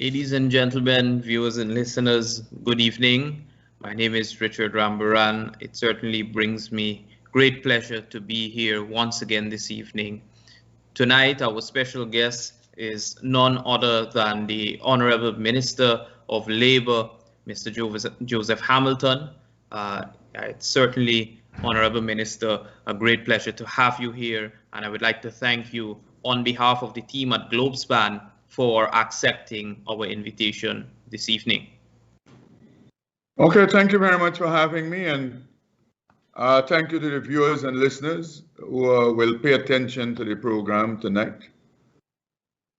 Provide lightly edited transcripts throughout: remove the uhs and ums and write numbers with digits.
Ladies and gentlemen, viewers and listeners, good evening. My name is Richard Rambarran. It certainly brings me great pleasure to be here once again this evening. Tonight, our special guest is none other than the Honorable Minister of Labour, Mr. Joseph Hamilton. It's certainly, Honorable Minister, a great pleasure to have you here, and I would like to thank you on behalf of the team at Globespan for accepting our invitation this evening. Okay, thank you very much for having me, and thank you to the viewers and listeners who will pay attention to the program tonight.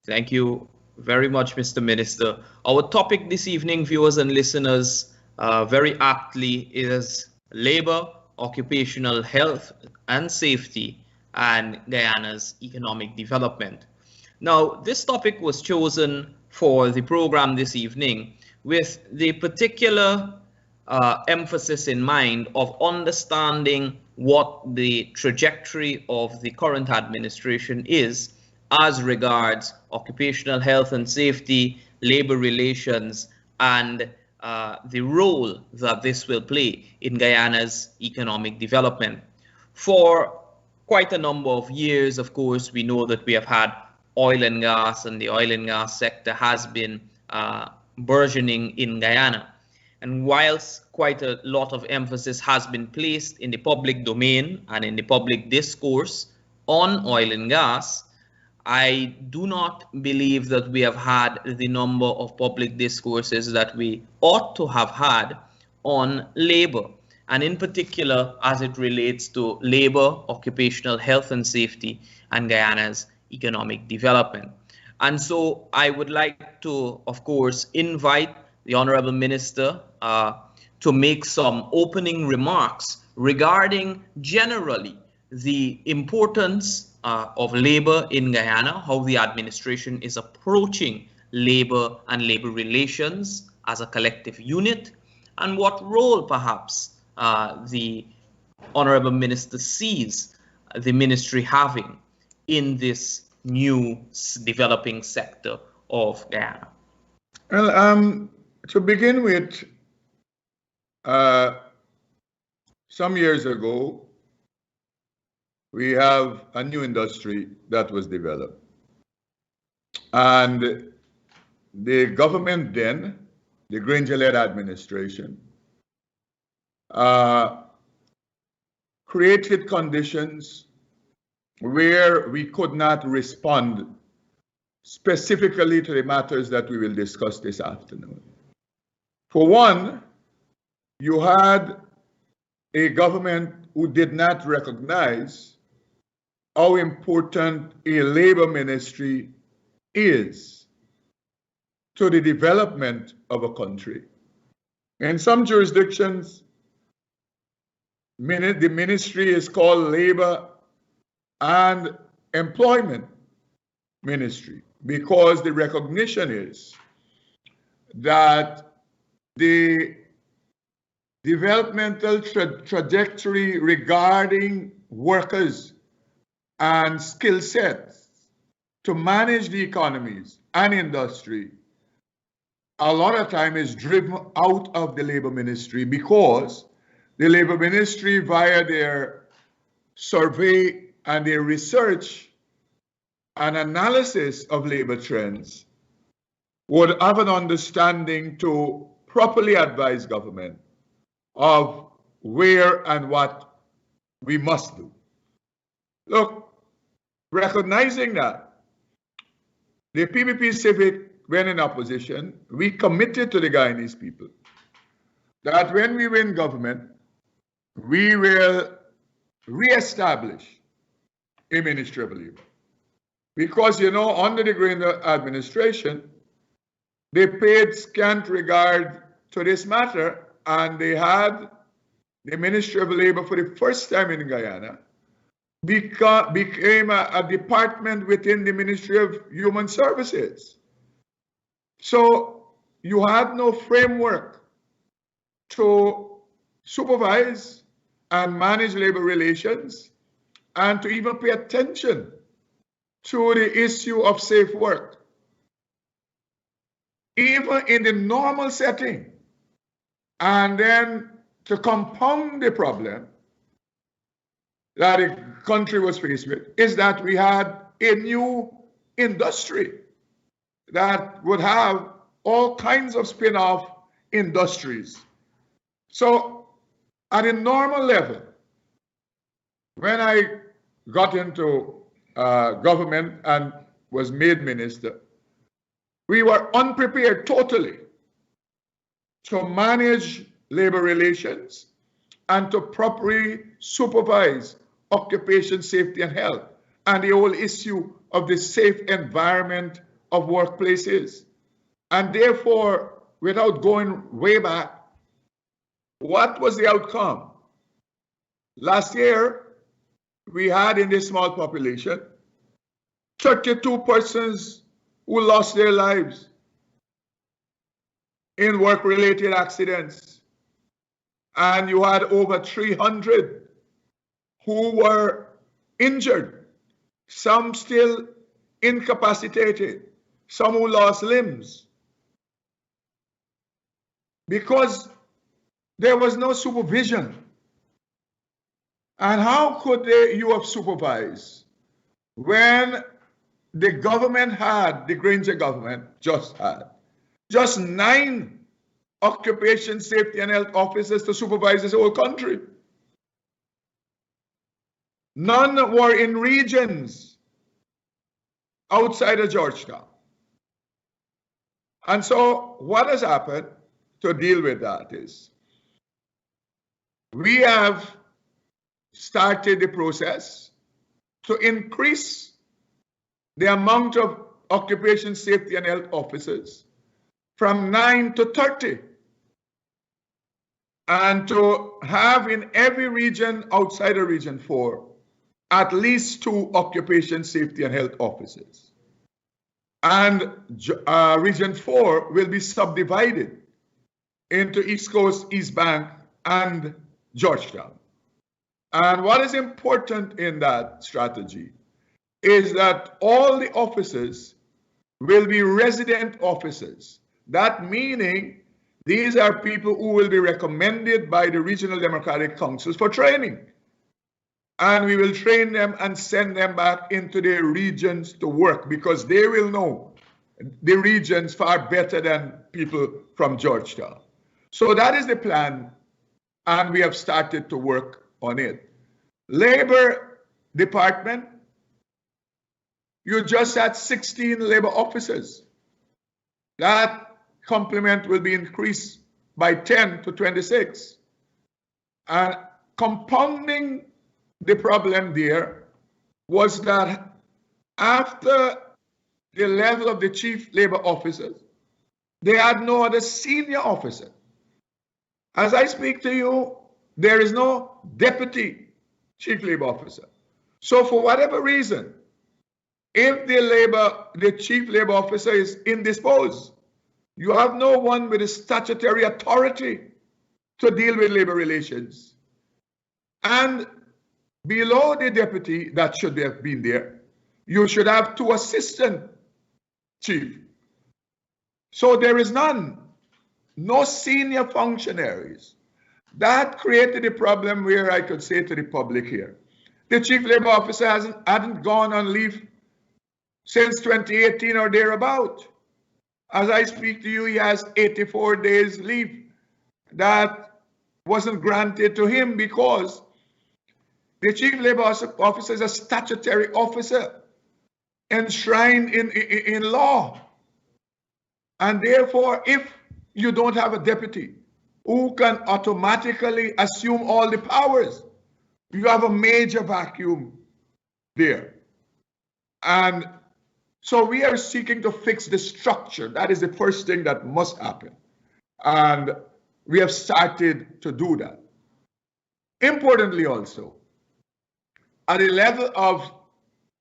Thank you very much, Mr. Minister. Our topic this evening, viewers and listeners, very aptly is labor, occupational health and safety, and Guyana's economic development. Now, this topic was chosen for the program this evening with the particular emphasis in mind of understanding what the trajectory of the current administration is as regards occupational health and safety, labor relations, and the role that this will play in Guyana's economic development. For quite a number of years, of course, we know that we have had oil and gas, and the oil and gas sector has been burgeoning in Guyana. And whilst quite a lot of emphasis has been placed in the public domain and in the public discourse on oil and gas, I do not believe that we have had the number of public discourses that we ought to have had on labor, and in particular as it relates to labor, occupational health and safety, and Guyana's economic development. And so I would like to, of course, invite the Honorable Minister to make some opening remarks regarding generally the importance of labor in Guyana, how the administration is approaching labor and labor relations as a collective unit, and what role perhaps the Honorable Minister sees the ministry having in this new developing sector of Guyana. Well, to begin with, some years ago, we have a new industry that was developed. And the government then, the Granger-led administration, created conditions where we could not respond specifically to the matters that we will discuss this afternoon. For one, you had a government who did not recognize how important a labor ministry is to the development of a country. In some jurisdictions, the ministry is called Labor and Employment Ministry, because the recognition is that the developmental trajectory regarding workers and skill sets to manage the economies and industry a lot of time is driven out of the labor ministry, because the labor ministry, via their survey and their research and analysis of labor trends, would have an understanding to properly advise government of where and what we must do. Look, recognizing that, the PPP Civic, when in opposition, we committed to the Guyanese people that when we win government, we will re-establish a Ministry of Labor. Because, you know, under the Granger administration, they paid scant regard to this matter, and they had the Ministry of Labor for the first time in Guyana became a department within the Ministry of Human Services. So you had no framework to supervise and manage labor relations and to even pay attention to the issue of safe work. even in the normal setting. And then to compound the problem that the country was faced with is that we had a new industry that would have all kinds of spin-off industries. So at a normal level, when I got into government and was made minister, we were unprepared totally to manage labor relations and to properly supervise occupation safety and health and the whole issue of the safe environment of workplaces. And therefore, without going way back, what was the outcome? Last year, we had in this small population 32 persons who lost their lives in work-related accidents. And you had over 300 who were injured, some still incapacitated, some who lost limbs, because there was no supervision. And how could you have supervised when the government had, the Granger government just had, just 9 occupation safety and health officers to supervise this whole country? None were in regions outside of Georgetown. And so what has happened to deal with that is we have started the process to increase the amount of occupation safety and health officers from 9 to 30, and to have in every region outside of Region 4 at least 2 occupation safety and health officers. And Region 4 will be subdivided into East Coast, East Bank, and Georgetown. And what is important in that strategy is that all the officers will be resident officers. That meaning these are people who will be recommended by the regional democratic councils for training. And we will train them and send them back into their regions to work, because they will know the regions far better than people from Georgetown. So that is the plan, and we have started to work on it. Labor Department, you just had 16 labor officers. That complement will be increased by 10 to 26. And compounding the problem there was that after the level of the chief labor officers, they had no other senior officer. As I speak to you, there is no deputy chief labor officer. So for whatever reason, if the chief labor officer is indisposed, you have no one with a statutory authority to deal with labor relations. And below the deputy that should have been there, you should have 2 assistant chief. So there is none, no senior functionaries. That created a problem where I could say to the public here, the chief labor officer hadn't gone on leave since 2018 or thereabout. As I speak to you, he has 84 days leave that wasn't granted to him because the chief labor officer is a statutory officer enshrined in law. And therefore, if you don't have a deputy who can automatically assume all the powers, you have a major vacuum there. And so we are seeking to fix the structure. That is the first thing that must happen. And we have started to do that. Importantly also, at the level of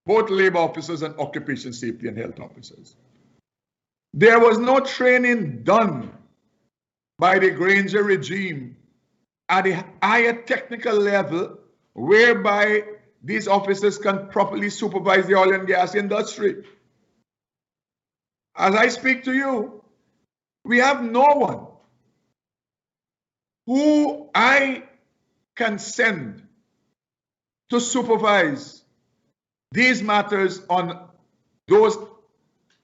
both labor officers and occupation safety and health officers, there was no training done by the Granger regime at a higher technical level whereby these officers can properly supervise the oil and gas industry. As I speak to you, we have no one who I can send to supervise these matters on those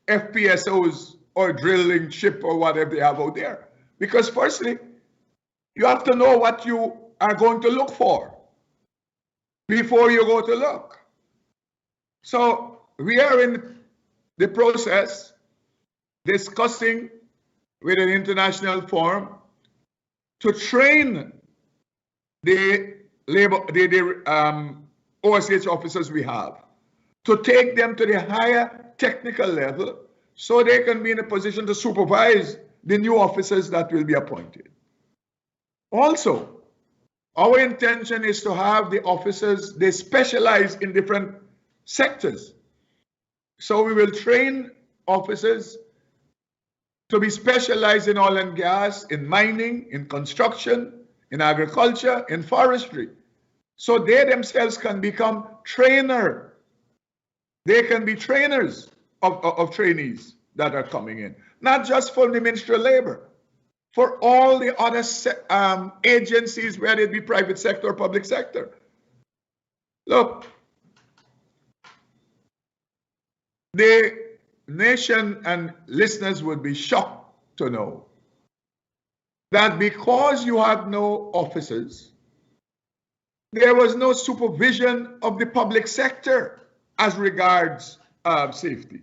FPSOs or drilling ship or whatever they have out there. Because firstly, you have to know what you are going to look for before you go to look. So we are in the process discussing with an international forum to train the OSH officers we have, to take them to the higher technical level so they can be in a position to supervise the new officers that will be appointed. Also, our intention is to have the officers, they specialize in different sectors. So we will train officers to be specialized in oil and gas, in mining, in construction, in agriculture, in forestry. So they themselves can become trainer. They can be trainers of trainees that are coming in, not just for the Ministry of Labor, for all the other agencies, whether it be private sector or public sector. Look, the nation and listeners would be shocked to know that because you have no officers, there was no supervision of the public sector as regards safety.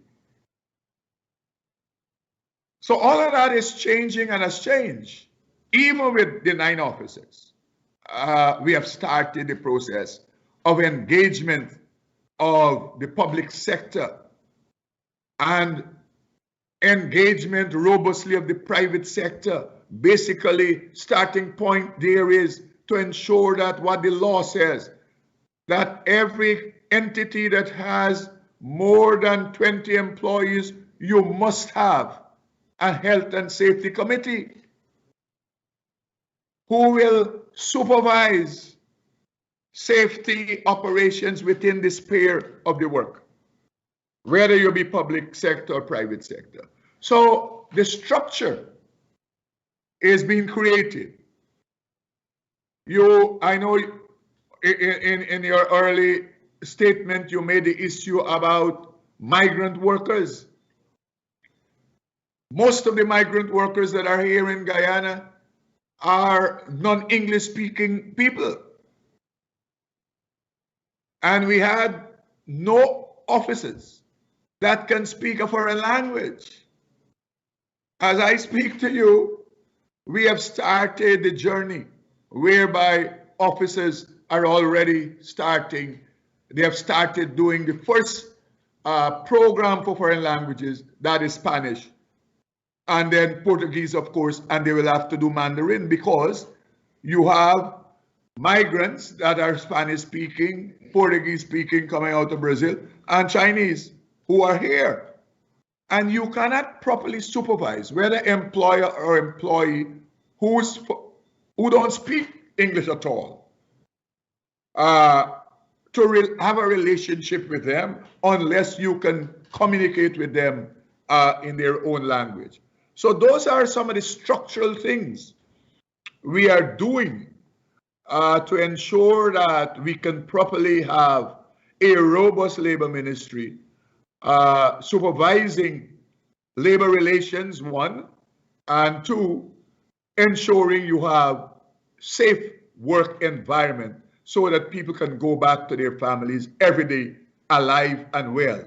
So all of that is changing and has changed. Even with the 9 officers, we have started the process of engagement of the public sector and engagement robustly of the private sector. Basically, starting point there is to ensure that what the law says, that every entity that has more than 20 employees, you must have a health and safety committee who will supervise safety operations within the sphere of the work, whether you be public sector or private sector. So the structure is being created. I know in your early statement, you made the issue about migrant workers. Most of the migrant workers that are here in Guyana are non-English speaking people. And we had no officers that can speak a foreign language. As I speak to you, we have started the journey whereby officers are already starting. They have started doing the first program for foreign languages, that is Spanish, and then Portuguese, of course, and they will have to do Mandarin because you have migrants that are Spanish speaking, Portuguese speaking coming out of Brazil, and Chinese who are here. And you cannot properly supervise whether employer or employee who don't speak English at all to have a relationship with them unless you can communicate with them in their own language. So those are some of the structural things we are doing to ensure that we can properly have a robust labor ministry supervising labor relations, 1, and 2, ensuring you have safe work environment so that people can go back to their families every day alive and well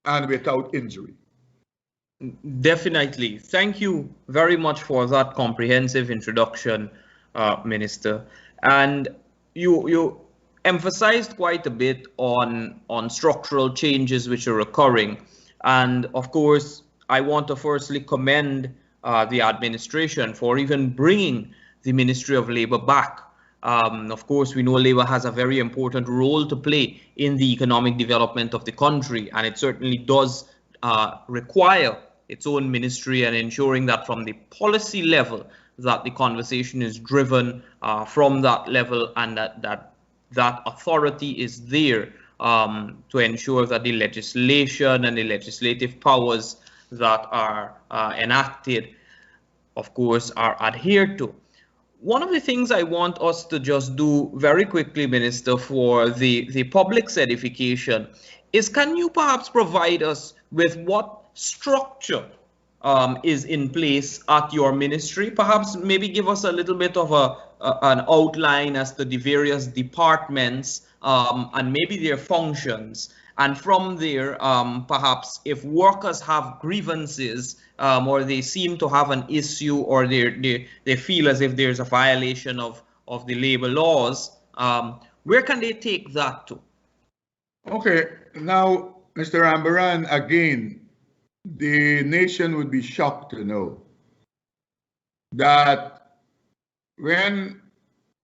and without injury. Definitely. Thank you very much for that comprehensive introduction, Minister. And you emphasized quite a bit on structural changes which are occurring. And of course, I want to firstly commend the administration for even bringing the Ministry of Labor back. Of course, we know Labor has a very important role to play in the economic development of the country, and it certainly does require its own ministry, and ensuring that from the policy level that the conversation is driven from that level, and that authority is there to ensure that the legislation and the legislative powers that are enacted of course, are adhered to. One of the things I want us to just do very quickly, Minister, for the public certification is, can you perhaps provide us with what structure is in place at your ministry? Perhaps maybe give us a little bit of an outline as to the various departments and maybe their functions. And from there, perhaps if workers have grievances or they seem to have an issue, or they feel as if there's a violation of the labor laws, where can they take that to? Okay, now, Mr. Rambarran, again, the nation would be shocked to know that when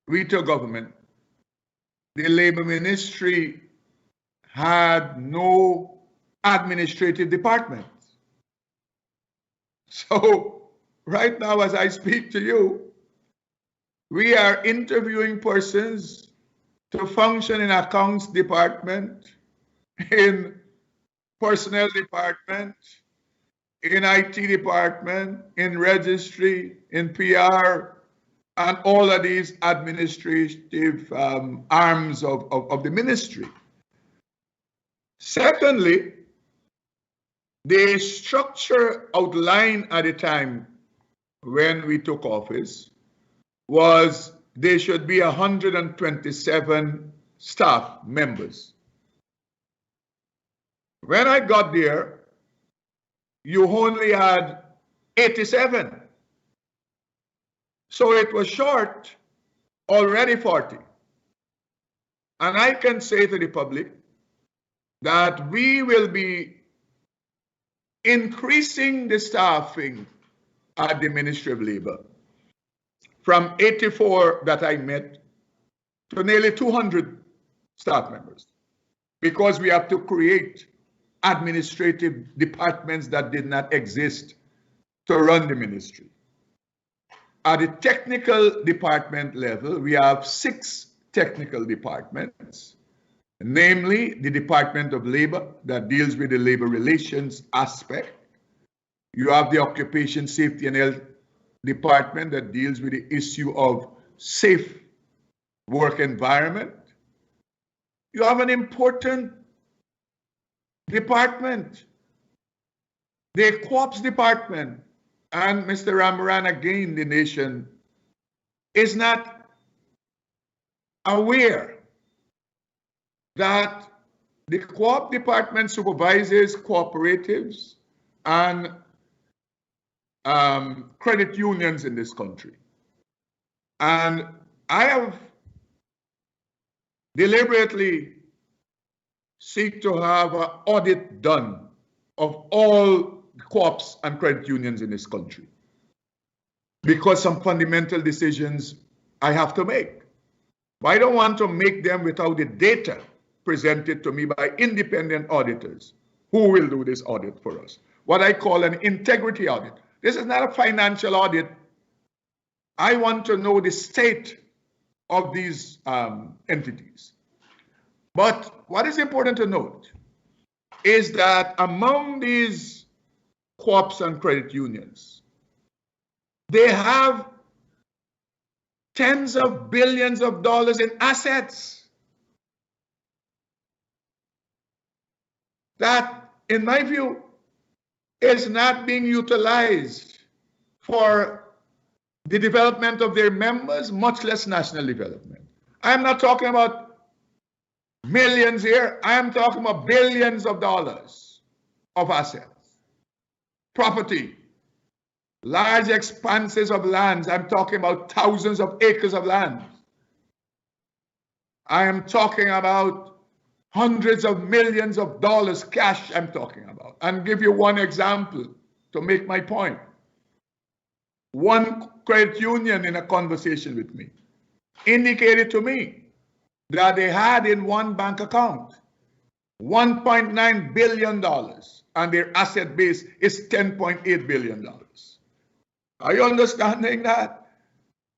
we took government, the Labor Ministry had no administrative department. So right now, as I speak to you, we are interviewing persons to function in accounts department, in personnel department, in IT department, in registry, in PR, and all of these administrative arms of the ministry. Secondly, the structure outlined at the time when we took office was there should be 127 staff members. When I got there, you only had 87. So it was short already 40. And I can say to the public that we will be increasing the staffing at the Ministry of Labor from 84 that I met to nearly 200 staff members, because we have to create administrative departments that did not exist to run the ministry. At the technical department level, we have 6 technical departments, namely the Department of Labor that deals with the labor relations aspect. You have the Occupation, Safety and Health Department that deals with the issue of safe work environment. You have an important department, the Co-ops department. And Mr. Rambarran, again, the nation is not aware that the Co-op department supervises cooperatives and credit unions in this country. And I have deliberately seek to have an audit done of all co-ops and credit unions in this country, because some fundamental decisions I have to make. But I don't want to make them without the data presented to me by independent auditors who will do this audit for us, what I call an integrity audit. This is not a financial audit. I want to know the state of these entities. But what is important to note is that among these co-ops and credit unions, they have tens of billions of dollars in assets that, in my view, is not being utilized for the development of their members, much less national development. I'm not talking about millions here. I am talking about billions of dollars of assets, property, large expanses of lands. I'm talking about thousands of acres of land. I am talking about hundreds of millions of dollars cash I'm talking about. And give you one example to make my point. One credit union in a conversation with me indicated to me that they had in one bank account $1.9 billion and their asset base is $10.8 billion. Are you understanding that?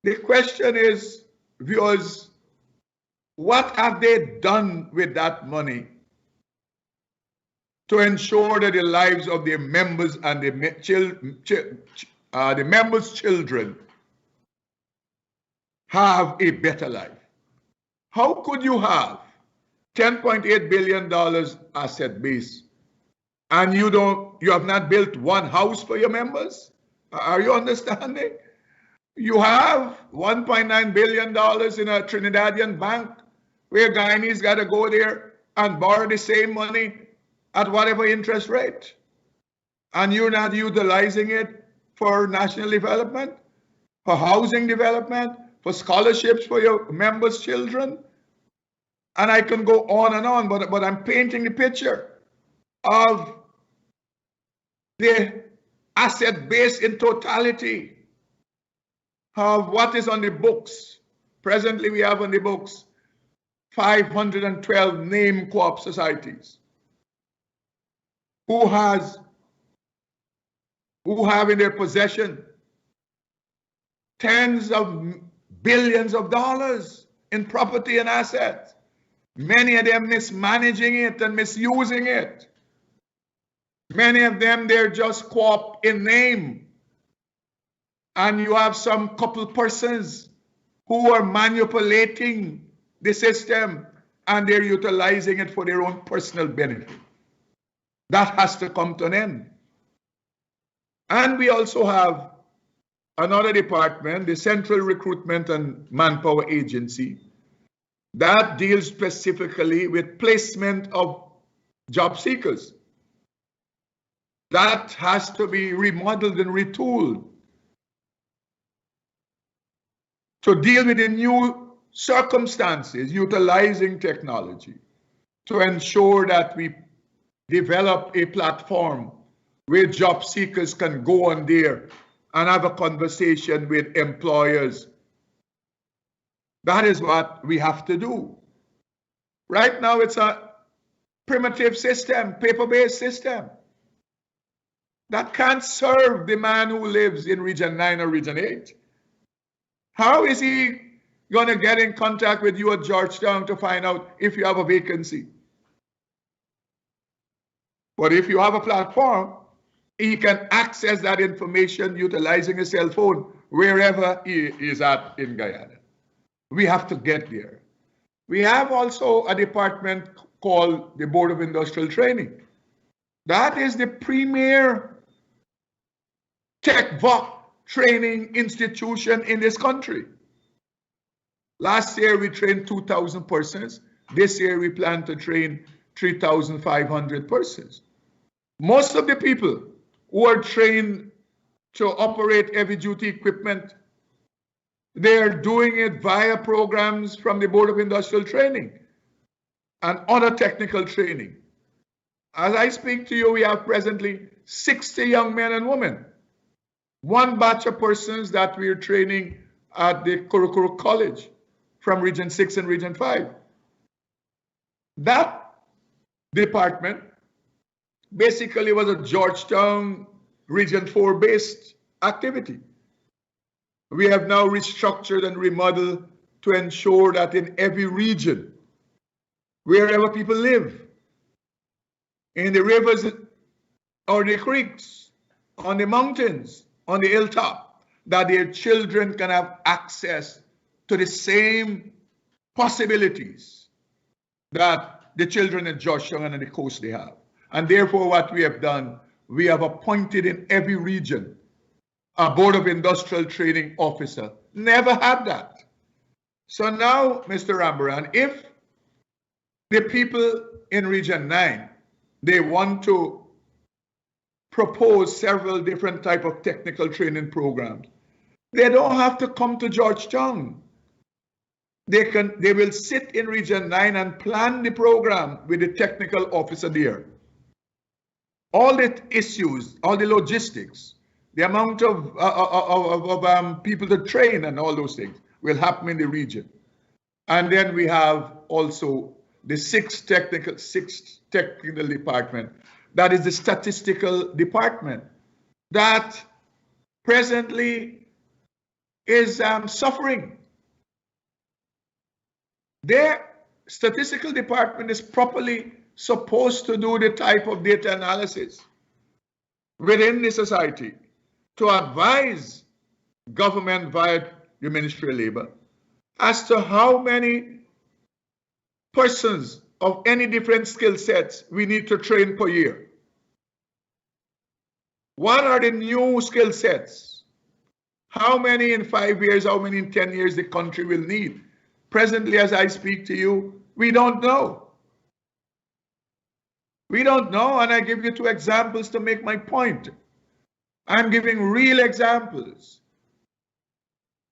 The question is, viewers, what have they done with that money to ensure that the lives of their members and their the members' children have a better life. How could you have $10.8 billion asset base and you have not built one house for your members? Are you understanding? You have $1.9 billion in a Trinidadian bank where Guyanese got to go there and borrow the same money at whatever interest rate. And you're not utilizing it for national development, for housing development, for scholarships for your members' children. And I can go on, but I'm painting the picture of the asset base in totality of what is on the books. Presently, we have on the books 512 named co-op societies who have in their possession tens of billions of dollars in property and assets. Many of them mismanaging it and misusing it. Many of them, they're just co-op in name. And you have some couple persons who are manipulating the system and they're utilizing it for their own personal benefit. That has to come to an end. And we also have another department, the Central Recruitment and Manpower Agency, that deals specifically with placement of job seekers. That has to be remodeled and retooled to deal with the new circumstances, utilizing technology to ensure that we develop a platform where job seekers can go on there and have a conversation with employers. That is what we have to do. Right now, it's a primitive system, paper-based system that can't serve the man who lives in Region 9 or Region 8. How is he going to get in contact with you at Georgetown to find out if you have a vacancy? But if you have a platform, he can access that information utilizing a cell phone wherever he is at in Guyana. We have to get there. We have also a department called the Board of Industrial Training. That is the premier tech training institution in this country. Last year we trained 2,000 persons. This year we plan to train 3,500 persons. Most of the people who are trained to operate heavy duty equipment, they're doing it via programs from the Board of Industrial Training and other technical training. As I speak to you, we have presently 60 young men and women. One batch of persons that we're training at the Kurukuru College from Region 6 and Region 5. That department basically was a Georgetown Region 4 based activity. We have now restructured and remodeled to ensure that in every region, wherever people live, in the rivers or the creeks, on the mountains, on the hilltop, that their children can have access to the same possibilities that the children in Georgetown and the coast they have. And therefore, what we have done, we have appointed in every region a Board of Industrial Training officer. Never had that. So now, Mr. Rambarran, if the people in Region 9, they want to propose several different type of technical training programs, they don't have to come to Georgetown. They will sit in Region 9 and plan the program with the technical officer there. All the issues, all the logistics, the amount of people to train and all those things will happen in the region. And then we have also the sixth technical department, that is the statistical department, that presently is suffering. Their statistical department is properly supposed to do the type of data analysis within the society to advise government via the Ministry of Labor as to how many persons of any different skill sets we need to train per year. What are the new skill sets? How many in 5 years, how many in 10 years the country will need? Presently, as I speak to you, we don't know. We don't know, and I give you 2 examples to make my point. I'm giving real examples.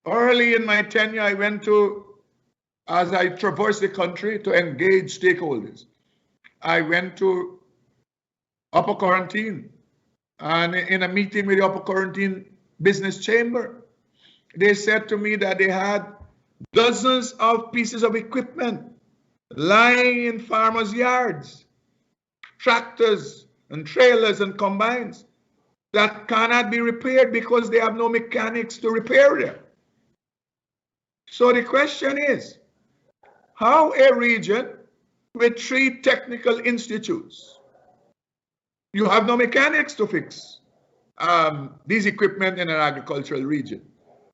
Early in my tenure, I went to, as I traversed the country to engage stakeholders, I went to Upper Quarantine, and in a meeting with the Upper Quarantine Business Chamber, they said to me that they had dozens of pieces of equipment lying in farmers' yards, tractors and trailers and combines that cannot be repaired because they have no mechanics to repair them. So the question is, how a region with 3 technical institutes, you have no mechanics to fix these equipment in an agricultural region.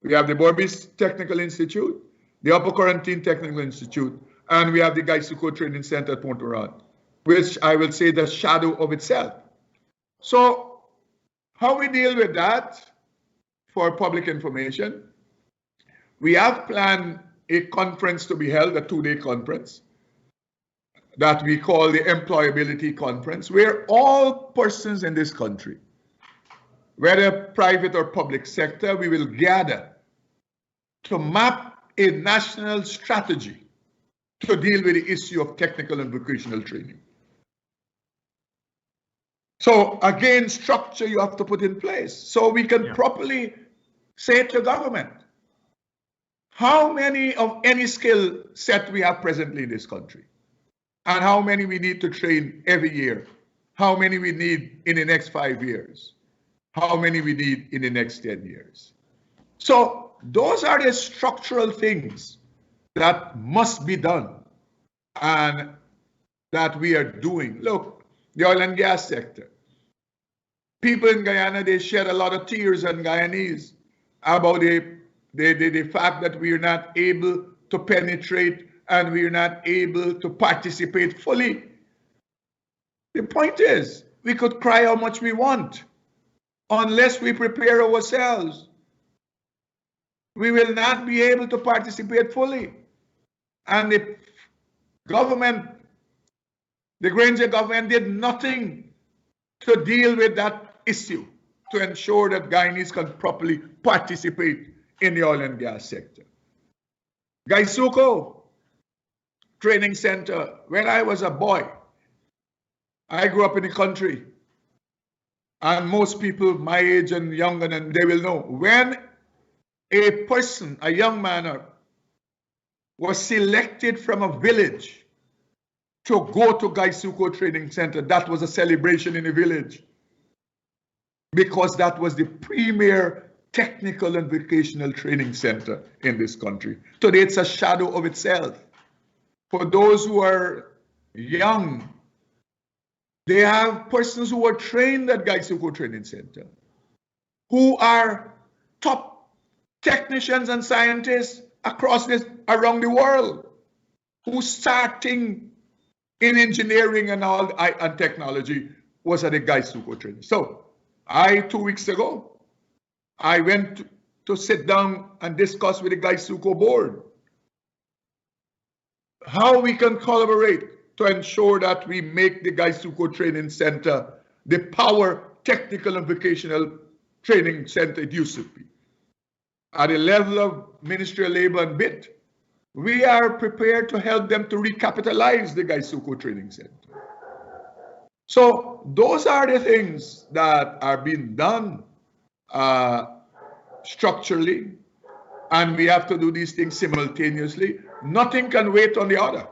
We have the Borbis Technical Institute, the Upper Quarantine Technical Institute, and we have the Gaisuko Training Center at Port Moran, which I will say the shadow of itself. So how we deal with that for public information, we have planned a conference to be held, a 2-day conference that we call the Employability Conference, where all persons in this country, whether private or public sector, we will gather to map a national strategy to deal with the issue of technical and vocational training. So again, structure you have to put in place so we can properly say to government, how many of any skill set we have presently in this country, and how many we need to train every year, how many we need in the next 5 years, how many we need in the next 10 years. So those are the structural things that must be done and that we are doing. Look, the oil and gas sector. People in Guyana, they shed a lot of tears on Guyanese about the fact that we are not able to penetrate and we are not able to participate fully. The point is, we could cry how much we want. Unless we prepare ourselves, we will not be able to participate fully. And the government, the Granger government, did nothing to deal with that issue, to ensure that Guyanese can properly participate in the oil and gas sector. Gaisuko Training Center, when I was a boy, I grew up in the country, and most people my age and younger, and they will know, when a person, a young man, was selected from a village to go to Gaisuko Training Center, that was a celebration in the village, because that was the premier technical and vocational training center in this country. Today, it's a shadow of itself. For those who are young, they have persons who are trained at Gaisuko Training Center, who are top technicians and scientists around the world, who starting in engineering and all and technology was at the Gaisuko Training. So 2 weeks ago, I went to sit down and discuss with the Gaisuko board how we can collaborate to ensure that we make the Gaisuko Training Center the power technical and vocational training center it used to be. At the level of Ministry of Labor and BIT, we are prepared to help them to recapitalize the Gaisuko Training Center. So those are the things that are being done structurally, and we have to do these things simultaneously. Nothing can wait on the other.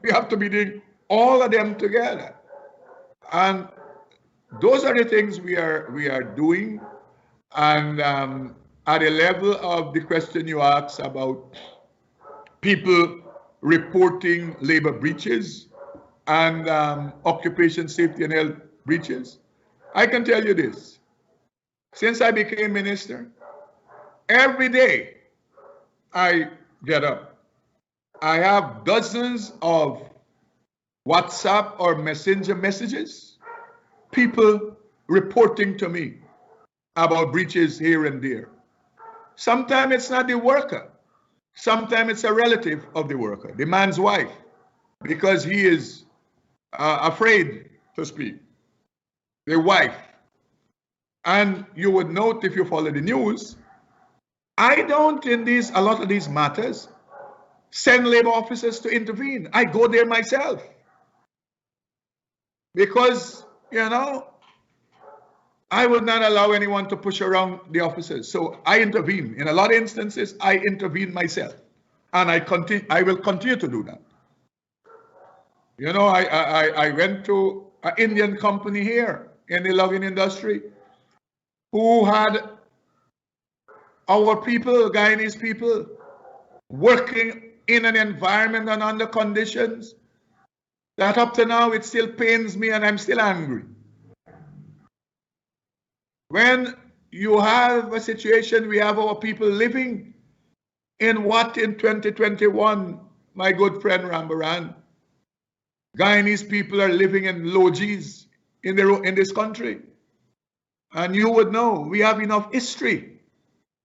We have to be doing all of them together. And those are the things we are doing. And at the level of the question you asked about people reporting labor breaches and occupation safety and health breaches, I can tell you this. Since I became minister, every day I get up. I have dozens of WhatsApp or Messenger messages, people reporting to me about breaches here and there. Sometimes it's not the worker. Sometimes it's a relative of the worker, the man's wife, because he is afraid to speak. The wife. And you would note if you follow the news, I don't in a lot of these matters send labor officers to intervene. I go there myself. Because, I would not allow anyone to push around the officers. So I intervene. In a lot of instances, I intervene myself. And I will continue to do that. I went to an Indian company here in the logging industry who had our people, Guyanese people, working in an environment and under conditions that up to now it still pains me and I'm still angry. When you have a situation, we have our people living in what in 2021, my good friend Rambarran, Guyanese people are living in lodges in this country. And you would know, we have enough history.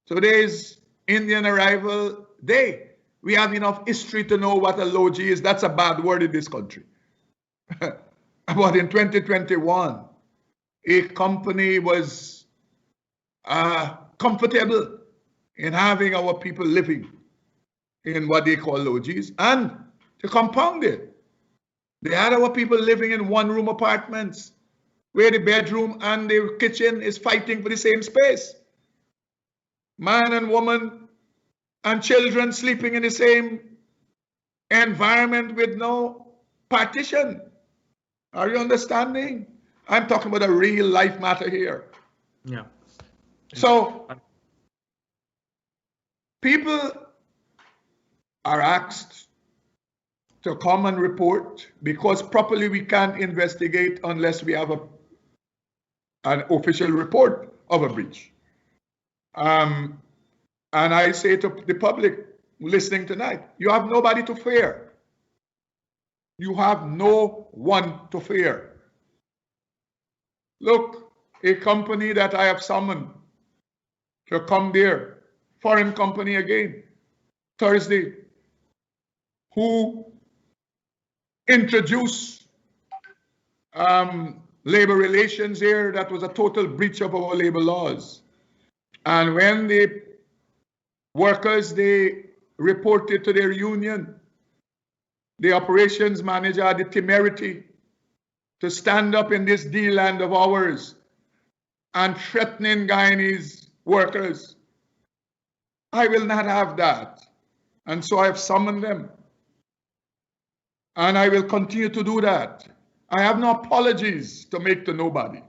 Today is Indian Arrival Day. We have enough history to know what a lodge is. That's a bad word in this country. But in 2021, a company was comfortable in having our people living in what they call lodges. And to compound it, they had our people living in one-room apartments where the bedroom and the kitchen is fighting for the same space. Man and woman and children sleeping in the same environment with no partition. Are you understanding? I'm talking about a real life matter here. Yeah. So people are asked to come and report because properly we can't investigate unless we have an official report of a breach. And I say to the public listening tonight, you have nobody to fear. You have no one to fear. Look, a company that I have summoned to come there, foreign company again, Thursday, who introduced labor relations here that was a total breach of our labor laws. And when the workers, they reported to their union, the operations manager had the temerity to stand up in this D-land of ours and threatening Guyanese workers. I will not have that. And so I have summoned them. And I will continue to do that. I have no apologies to make to nobody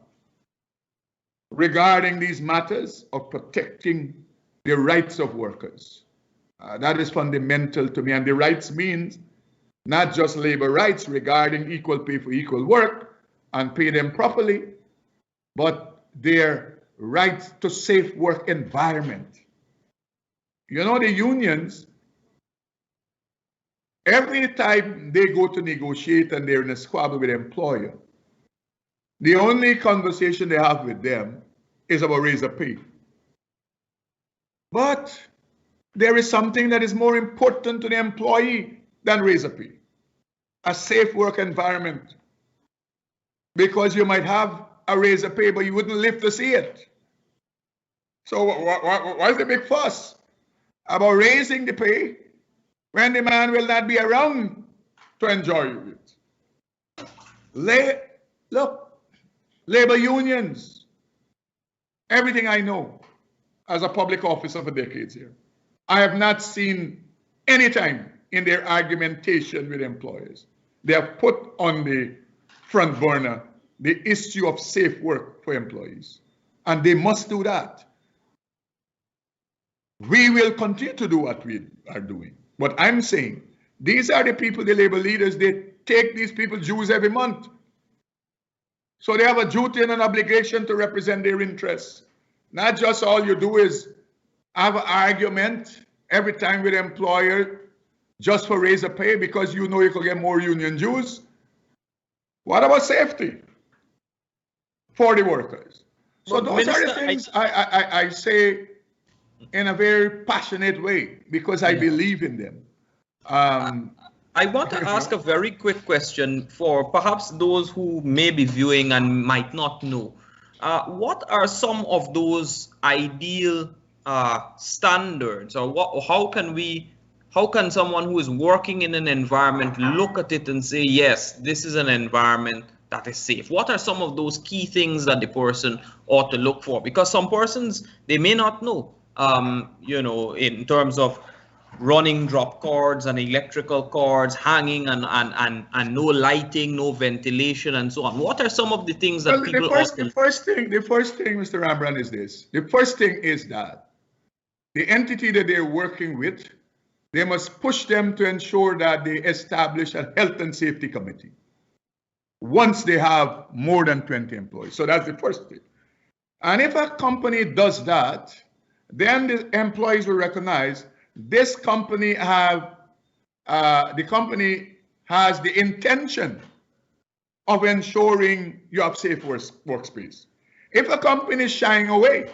regarding these matters of protecting the rights of workers. That is fundamental to me. And the rights means not just labor rights regarding equal pay for equal work and pay them properly, but their right to safe work environment. You know, the unions, every time they go to negotiate and they're in a squabble with the employer, the only conversation they have with them is about raise of pay. But there is something that is more important to the employee than raise of pay: a safe work environment. Because you might have a raise of pay, but you wouldn't live to see it. So why is the big fuss about raising the pay when the man will not be around to enjoy it? Look, labor unions, everything I know as a public officer for decades here, I have not seen any time in their argumentation with employers they have put on the front burner the issue of safe work for employees. And they must do that. We will continue to do what we are doing. But I'm saying, these are the people, the labor leaders, they take these people dues every month. So they have a duty and an obligation to represent their interests. Not just all you do is have an argument every time with the employer just for raise of pay because you know you could get more union dues. What about safety for the workers? So those Minister, are the things I say in a very passionate way because I believe in them. I want to ask a very quick question for perhaps those who may be viewing and might not know. What are some of those ideal standards, or how can someone who is working in an environment look at it and say, yes, this is an environment that is safe? What are some of those key things that the person ought to look for? Because some persons, they may not know, you know, in terms of running drop cords and electrical cords, hanging and no lighting, no ventilation, and so on. What are some of the things that people ought to... The first thing, Mr. Rambarran, is this. The first thing is that the entity that they're working with, they must push them to ensure that they establish a health and safety committee once they have more than 20 employees. So that's the first thing. And if a company does that, then the employees will recognize this company the company has the intention of ensuring you have safe workspace. If a company is shying away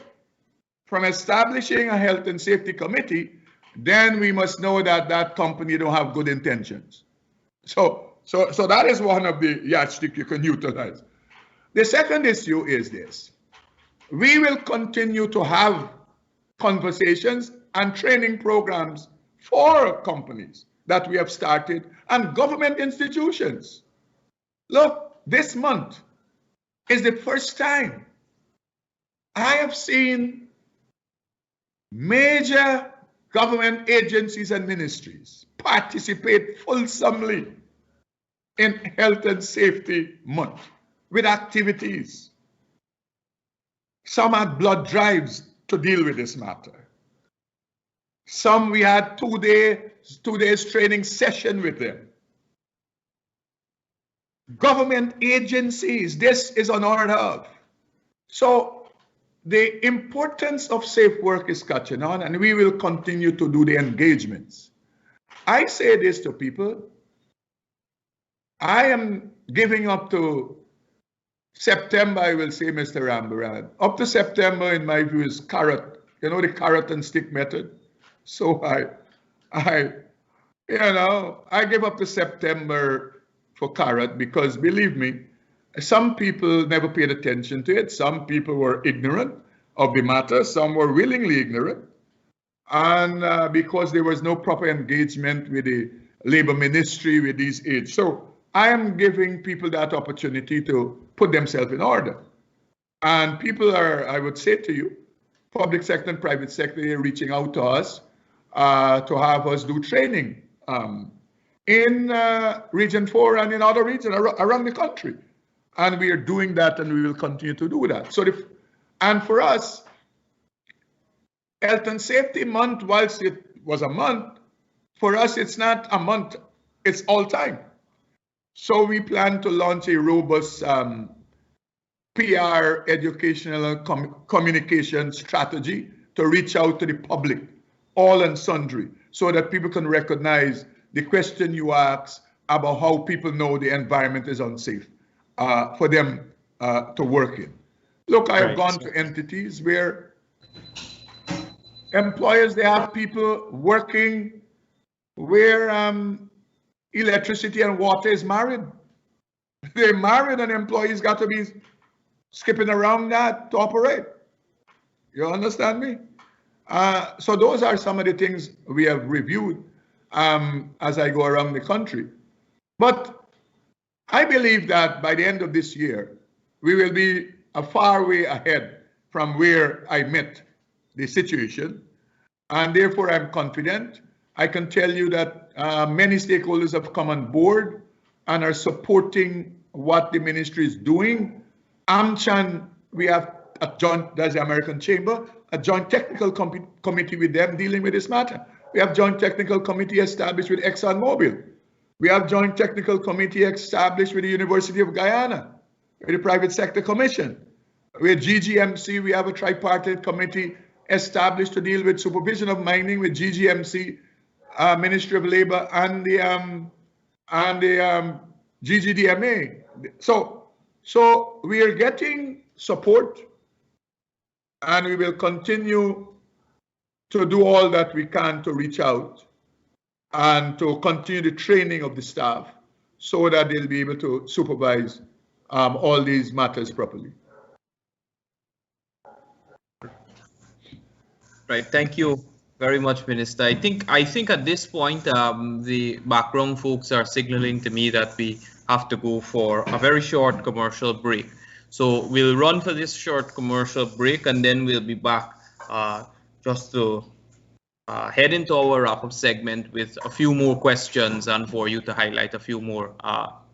from establishing a health and safety committee, then we must know that that company don't have good intentions. So that is one of the yardstick you can utilize. The second issue is this. We will continue to have conversations and training programs for companies that we have started and government institutions. Look, this month is the first time I have seen major government agencies and ministries participate fulsomely in Health and Safety Month with activities. Some had blood drives to deal with this matter. Some we had 2 days training session with them. Government agencies, this is unheard of. So the importance of safe work is catching on, and we will continue to do the engagements. I say this to people. I am giving up to September, I will say, Mr. Rambarran. Up to September, in my view, is carrot. You know, the carrot and stick method. So I give up to September for carrot because, believe me, some people never paid attention to it. Some people were ignorant of the matter. Some were willingly ignorant. And because there was no proper engagement with the labor ministry with these aides. So I am giving people that opportunity to put themselves in order. And people are, I would say to you, public sector and private sector are reaching out to us to have us do training in Region 4 and in other regions around the country. And we are doing that, and we will continue to do that. So, and for us, Health and Safety Month, whilst it was a month, for us it's not a month, it's all time. So we plan to launch a robust PR, educational and communication strategy to reach out to the public, all and sundry, so that people can recognize the question you ask about how people know the environment is unsafe for them to work in. Look, I have gone to entities where employers, they have people working where electricity and water is married. They're married and employees got to be skipping around that to operate. You understand me? So those are some of the things we have reviewed as I go around the country. But I believe that by the end of this year, we will be a far way ahead from where I met the situation. And therefore, I'm confident. I can tell you that many stakeholders have come on board and are supporting what the ministry is doing. AmChan, we have a joint, that's the American Chamber, a joint technical committee with them dealing with this matter. We have joint technical committee established with ExxonMobil. We have joint technical committee established with the University of Guyana, with the Private Sector Commission. With GGMC, we have a tripartite committee established to deal with supervision of mining with GGMC, Ministry of Labor, and the GGDMA. So we are getting support, and we will continue to do all that we can to reach out and to continue the training of the staff so that they'll be able to supervise all these matters properly. Right. Thank you very much, Minister. I think at this point, the background folks are signaling to me that we have to go for a very short commercial break. So we'll run for this short commercial break, and then we'll be back just to head into our wrap-up segment with a few more questions and for you to highlight a few more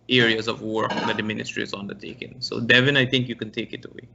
areas of work that the ministry is undertaking. So Devin, I think you can take it away.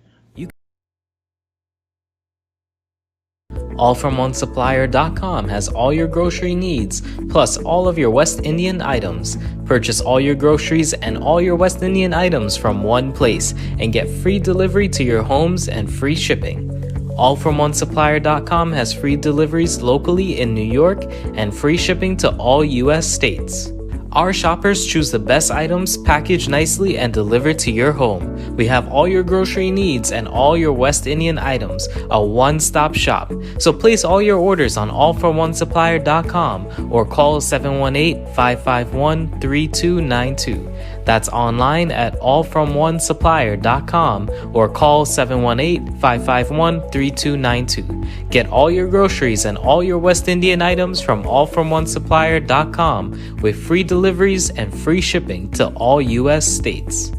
AllFromOneSupplier.com has all your grocery needs, plus all of your West Indian items. Purchase all your groceries and all your West Indian items from one place and get free delivery to your homes and free shipping. AllFromOneSupplier.com has free deliveries locally in New York and free shipping to all U.S. states. Our shoppers choose the best items, packaged nicely, and delivered to your home. We have all your grocery needs and all your West Indian items, a one-stop shop. So place all your orders on allfromonesupplier.com or call 718-551-3292. That's online at allfromonesupplier.com or call 718-551-3292. Get all your groceries and all your West Indian items from allfromonesupplier.com with free deliveries and free shipping to all U.S. states.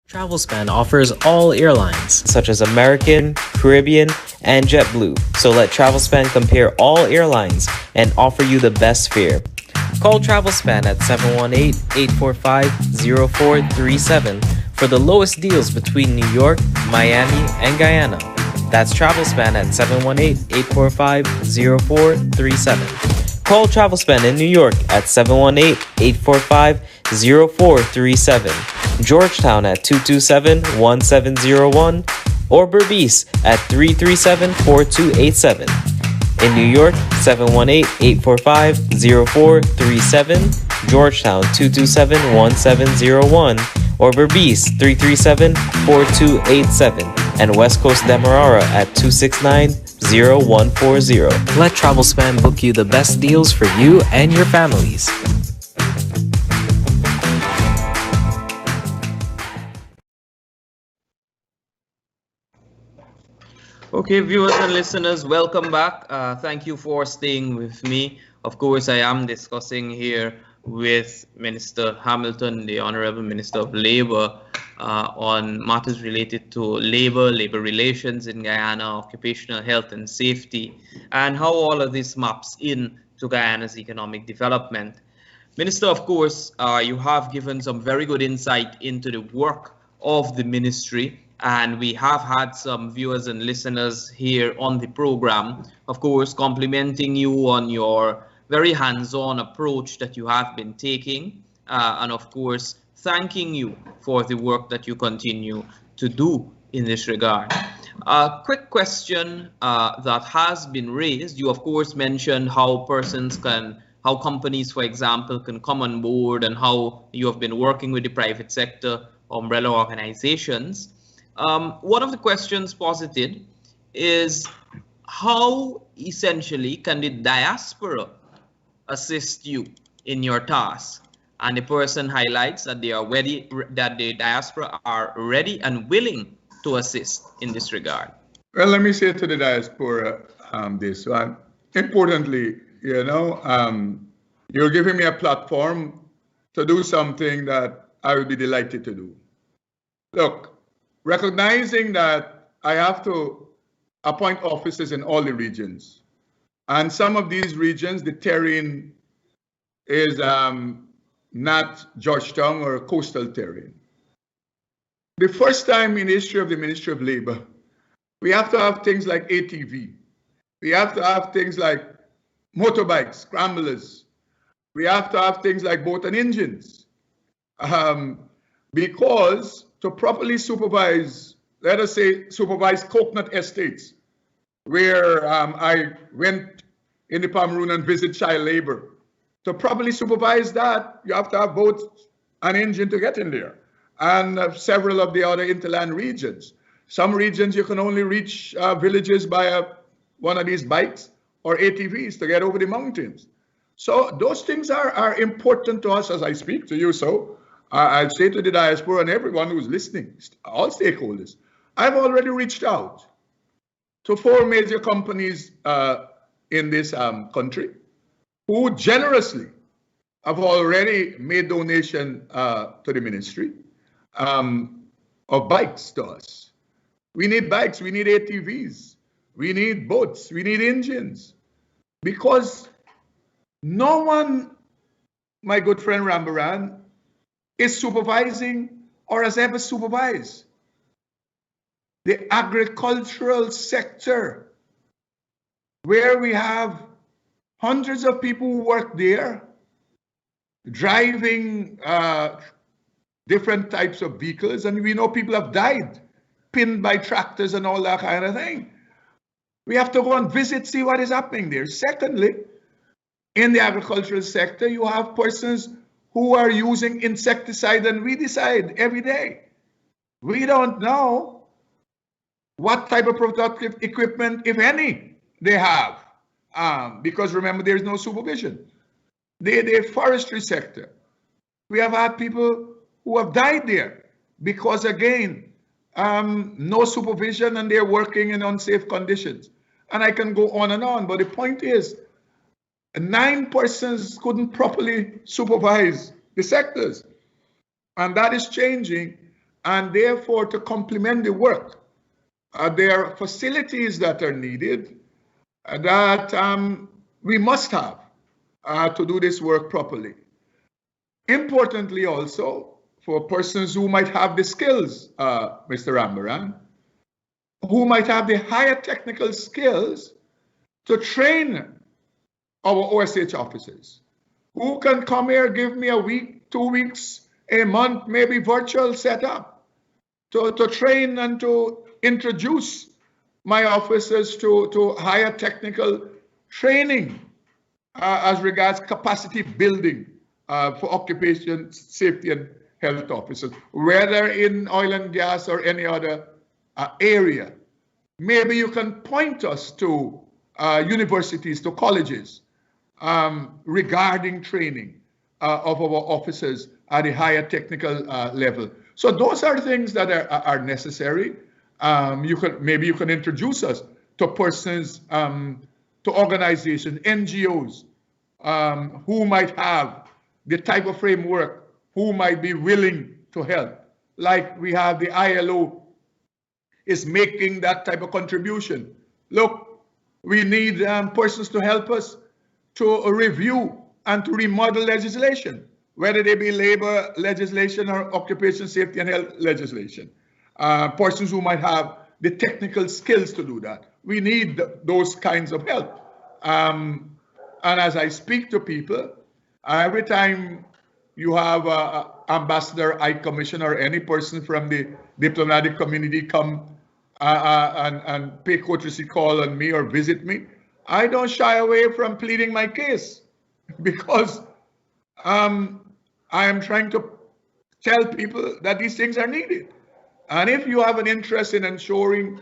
Travelspan offers all airlines, such as American, Caribbean, and JetBlue. So let Travelspan compare all airlines and offer you the best fare. Call Travelspan at 718-845-0437 for the lowest deals between New York, Miami, and Guyana. That's Travelspan at 718-845-0437. Call Travelspan in New York at 718-845-0437, Georgetown at 227-1701, or Berbice at 337-4287. In New York, 718-845-0437, Georgetown 227-1701, or Berbice 337-4287, and West Coast Demerara at 269-0140. Let Travelspan book you the best deals for you and your families. Okay, viewers and listeners, welcome back. Thank you for staying with me. Of course, I am discussing here with Minister Hamilton, the Honorable Minister of Labor, on matters related to labor relations in Guyana, occupational health and safety, and how all of this maps in to Guyana's economic development. Minister, of course, you have given some very good insight into the work of the ministry, and we have had some viewers and listeners here on the program, of course, complimenting you on your very hands-on approach that you have been taking, and of course, thanking you for the work that you continue to do in this regard. A quick question that has been raised, you of course mentioned how companies, for example, can come on board and how you have been working with the private sector umbrella organizations. One of the questions posited is how essentially can the diaspora assist you in your task? And the person highlights that that the diaspora are ready and willing to assist in this regard. Well, let me say to the diaspora this one. Importantly, you're giving me a platform to do something that I would be delighted to do. Look, recognizing that I have to appoint officers in all the regions, and some of these regions, the terrain is not Georgetown or coastal terrain. The first time in the history of the Ministry of Labor, we have to have things like ATV. We have to have things like motorbikes, scramblers. We have to have things like boat and engines. because to properly supervise, let us say supervise coconut estates, where I went in the Cameroon and visit child labor. To properly supervise that, you have to have boat and engine to get in there, and several of the other interland regions. Some regions you can only reach villages by one of these bikes or ATVs to get over the mountains. So those things are important to us as I speak to you. So I'll say to the diaspora and everyone who's listening, all stakeholders, I've already reached out to 4 major companies in this country who generously have already made donation to the ministry of bikes to us. We need bikes, we need ATVs, we need boats, we need engines, because no one, my good friend Rambarran, is supervising or has ever supervised the agricultural sector, where we have hundreds of people who work there, driving different types of vehicles, and we know people have died, pinned by tractors and all that kind of thing. We have to go and visit, see what is happening there. Secondly, in the agricultural sector, you have persons who are using insecticide and weedicide every day. We don't know what type of productive equipment, if any, they have, because remember, there is no supervision. The forestry sector, we have had people who have died there because, again, no supervision, and they're working in unsafe conditions. And I can go on and on, but the point is, 9 persons couldn't properly supervise the sectors, and that is changing. And therefore, to complement the work, there are facilities that are needed that we must have to do this work properly. Importantly, also, for persons who might have the skills, Mr. Rambarran, who might have the higher technical skills to train our OSH officers, who can come here, give me a week, 2 weeks, a month, maybe virtual setup, to train and to introduce my officers to higher technical training as regards capacity building for occupation safety and health officers, whether in oil and gas or any other area. Maybe you can point us to universities, to colleges, regarding training of our officers at a higher technical level. So those are things that are necessary. Maybe you can introduce us to persons, to organizations, NGOs, who might have the type of framework, who might be willing to help. Like we have the ILO is making that type of contribution. Look, we need persons to help us to review and to remodel legislation, whether they be labor legislation or occupation safety and health legislation. Persons who might have the technical skills to do that. We need those kinds of help. And as I speak to people, every time you have an ambassador, high commissioner, or any person from the diplomatic community come and pay courtesy call on me or visit me, I don't shy away from pleading my case, because I am trying to tell people that these things are needed. And if you have an interest in ensuring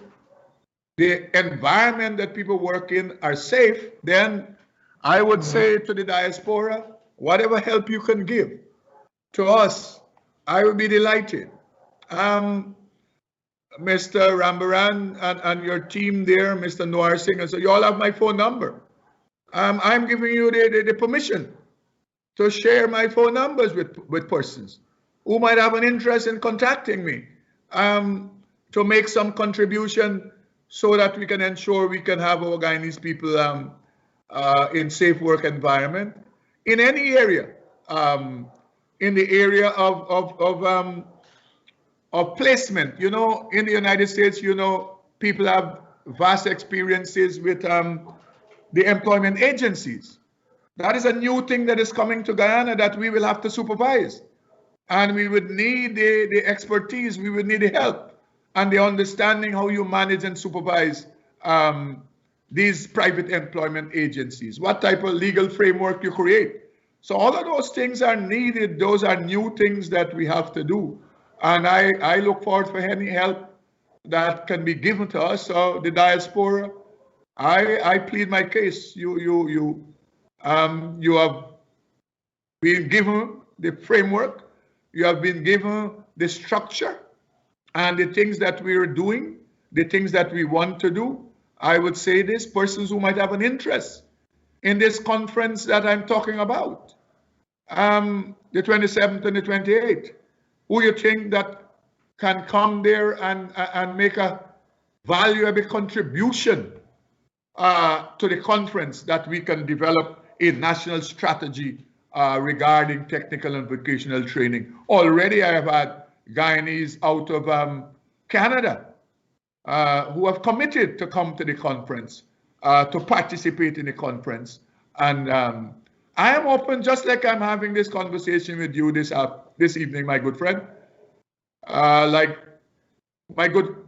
the environment that people work in are safe, then I would say to the diaspora, whatever help you can give to us, I would be delighted. Mr. Rambarran and your team there, Mr. Noir Singh, and so you all have my phone number. I'm giving you the permission to share my phone numbers with persons who might have an interest in contacting me to make some contribution so that we can ensure we can have our Guyanese people in safe work environment in any area, in the area of placement. You know, in the United States, you know, people have vast experiences with the employment agencies. That is a new thing that is coming to Guyana that we will have to supervise. And we would need the expertise, we would need the help and the understanding how you manage and supervise these private employment agencies, what type of legal framework you create. So all of those things are needed. Those are new things that we have to do. And I look forward for any help that can be given to us. So the diaspora, I plead my case. You have been given the framework, you have been given the structure and the things that we are doing, the things that we want to do. I would say this, persons who might have an interest in this conference that I'm talking about, the 27th and the 28th, who you think that can come there and make a valuable contribution to the conference, that we can develop a national strategy regarding technical and vocational training. Already I have had Guyanese out of Canada who have committed to come to the conference, to participate in the conference. And I am open, just like I'm having this conversation with you this evening, my good friend. Like my good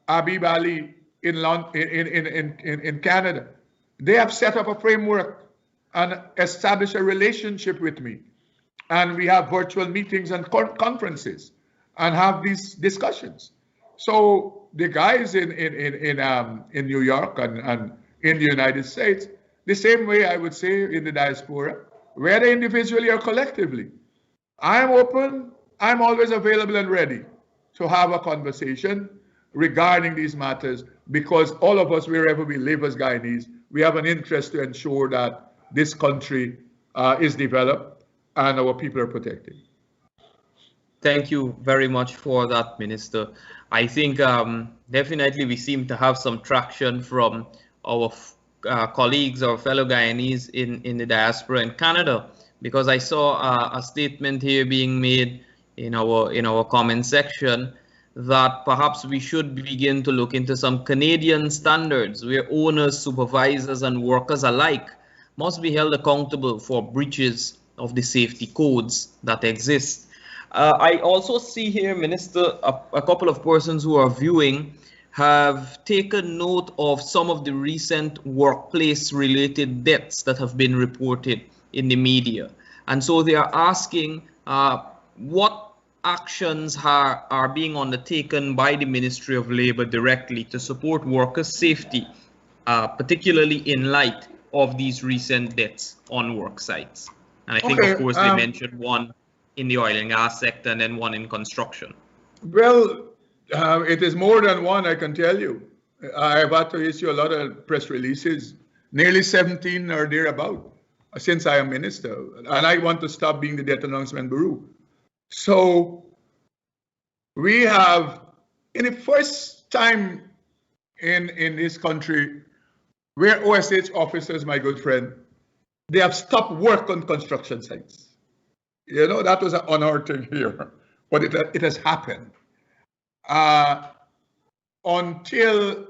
Abib Ali in Canada, they have set up a framework and established a relationship with me, and we have virtual meetings and conferences and have these discussions. So the guys in New York and in the United States, the same way I would say in the diaspora, whether individually or collectively, I'm open, I'm always available and ready to have a conversation regarding these matters, because all of us, wherever we live as Guyanese, we have an interest to ensure that this country is developed and our people are protected. Thank you very much for that, Minister. I think definitely we seem to have some traction from our colleagues, our fellow Guyanese in the diaspora in Canada, because I saw a statement here being made in our comment section that perhaps we should begin to look into some Canadian standards where owners, supervisors, and workers alike must be held accountable for breaches of the safety codes that exist. I also see here, Minister, a couple of persons who are viewing have taken note of some of the recent workplace-related deaths that have been reported in the media. And so they are asking what actions are being undertaken by the Ministry of Labour directly to support workers' safety, particularly in light of these recent deaths on work sites. And I think, of course, they mentioned one in the oil and gas sector and then one in construction. Well, it is more than one, I can tell you. I've had to issue a lot of press releases, nearly 17 or thereabout, since I am minister. And I want to stop being the Death Announcement Bureau. So we have, in the first time in this country, where OSH officers, my good friend, they have stopped work on construction sites. You know, that was an unheard thing here, but it has happened. Until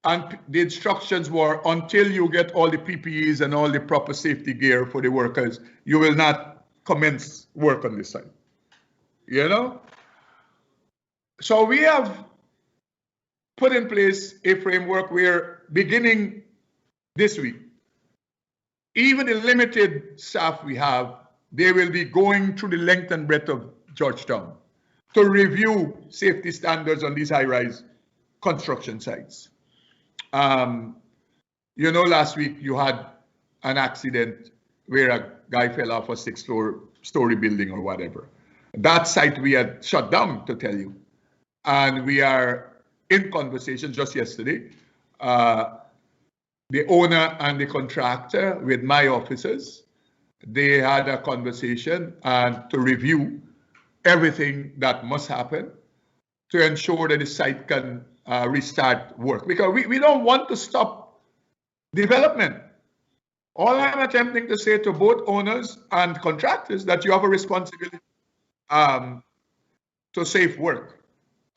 the instructions were, until you get all the PPEs and all the proper safety gear for the workers, you will not commence work on this site. You know? So we have put in place a framework where, beginning this week, even the limited staff we have, they will be going through the length and breadth of Georgetown to review safety standards on these high-rise construction sites. You know, last week you had an accident where a guy fell off a 6-story building or whatever. That site we had shut down, to tell you. And we are in conversation just yesterday, the owner and the contractor with my officers, they had a conversation to review everything that must happen to ensure that the site can restart work. Because we don't want to stop development. All I'm attempting to say to both owners and contractors that you have a responsibility to safe work,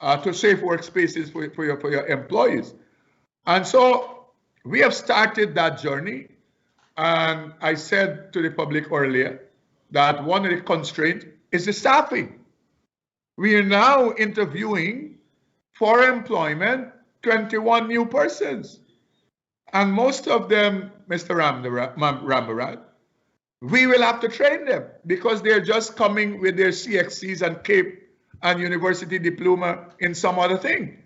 to safe workspaces for your employees. And so we have started that journey. And I said to the public earlier that one of the constraints is the staffing. We are now interviewing for employment 21 new persons. And most of them, Mr. Rambarran, we will have to train them because they're just coming with their CXCs and CAPE and university diploma in some other thing.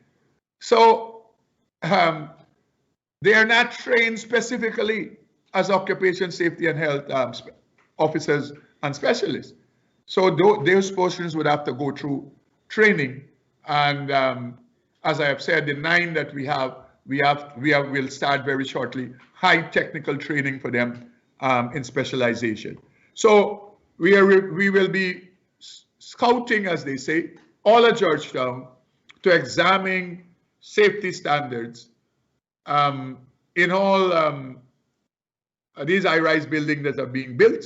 So they are not trained specifically as occupation safety and health officers and specialists. So those portions would have to go through training. And as I have said, the 9 that we'll start very shortly, high technical training for them in specialization. So we will be scouting, as they say, all of Georgetown to examine safety standards in all these high-rise buildings that are being built,